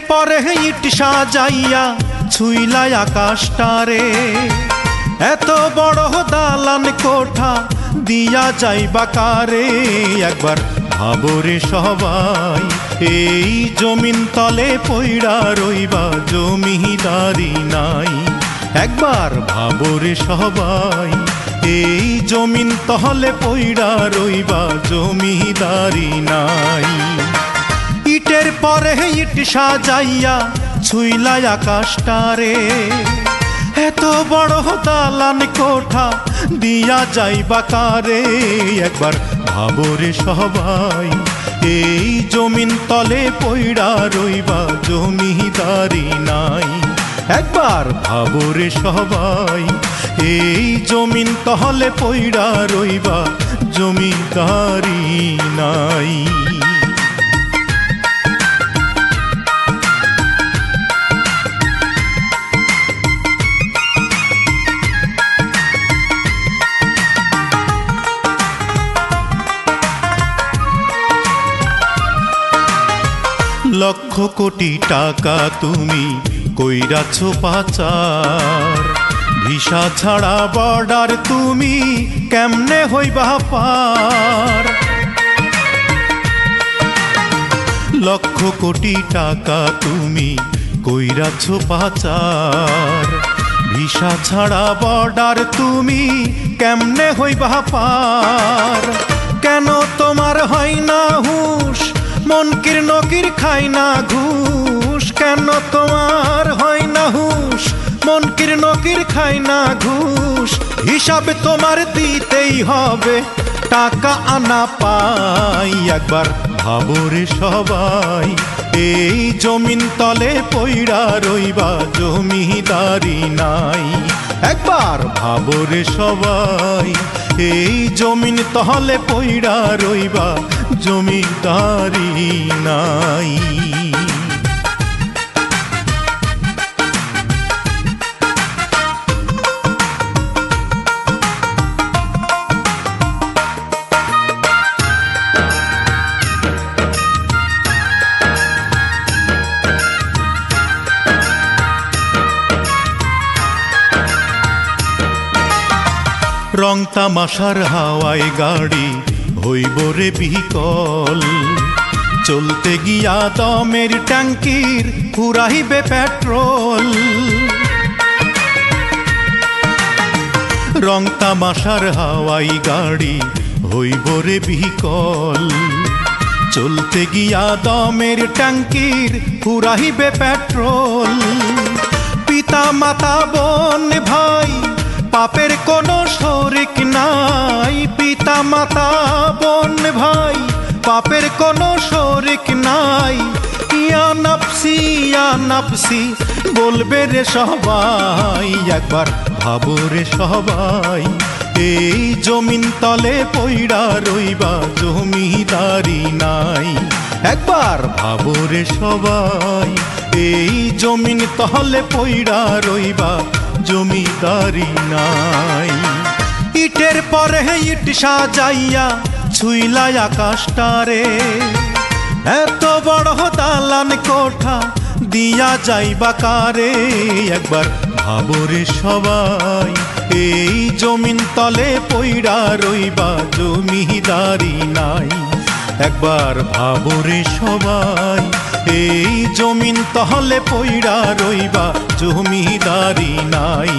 পরে ইট সাজাইয়া ছুইলাই আকাশটারে, এত বড় দালান কোঠা দিয়া যাইবা কারে। একবার ভাবরে সবাই এই জমিন তলে পইড়া রইবা জমিদারি নাই। একবার ভাবরে সবাই এই জমিন তলে পইড়া রইবা জমিদারি নাই। ইটের পরে ইট সাজাইয়া ছুইলাই আকাশটারে, এত বড় দালান কোঠা দিয়া যাইবা কারে। একবার ভাবরে সবাই এই জমিন তলে পইড়া রইবা জমিদারি নাই। একবার ভাবরে সবাই এই জমিন তলে পইড়া রইবা জমিদারি নাই। লক্ষ কোটি টাকা তুমি কইরাছো পাচার, ভিসা ছাড়া বর্ডার তুমি কেমনে হইবা পার। লক্ষ কোটি টাকা তুমি কইরাছো পাচার, ভিসা ছাড়া বর্ডার তুমি কেমনে হইবা পার। কেন তোমার হয় না হুঁশ, মনকির নকির খাই না ঘুষ। কেন তোমার হয় না হুঁশ, মনকির নকির খাই না ঘুষ। হিসাবে তোমার দিতেই হবে টাকা আনা পাই। একবার ভাবরে সবাই এই জমিন তলে পইড়া রইবা জমিদারি নাই। একবার ভাবরে সবাই এই জমিন তলে পইড়া রইবা জমিদারি নাই। রং তামাশার হাওয়ায় গাড়ি হইব রে বিকল, চলতে গিয়া দমের ট্যাঙ্কির ফুরাইবে পেট্রোল। রং তামাশার হাওয়ায় গাড়ি হইব রে বিকল, চলতে গিয়া দমের ট্যাঙ্কির ফুরাইবে পেট্রোল। পিতা মাতা বোন ভাই পাপের কোনো শরিক নাই। পিতা মাতা বোন ভাই পাপের কোনো শরিক নাই। ইয়া নাফসি ইয়া নাফসি বলবে রে সবাই। একবার ভাবরে সবাই এই জমিন তলে পইড়া রইবা জমিদারি নাই। একবার ভাবরে সবাই এই জমিন তলে পইড়া রইবা জমিদারি নাই। ইটের পরে ইট সাজাইয়া ছুইলাই আকাশটারে, এত বড় দালান কোঠা দিয়া যাইবা কারে। একবার ভাবরে সবাই এই জমিন তলে পইড়া রইবা জমিদারি নাই। একবার ভাবরে সবাই এই জমিন তলে পইড়া রইবা জমিদারি নাই।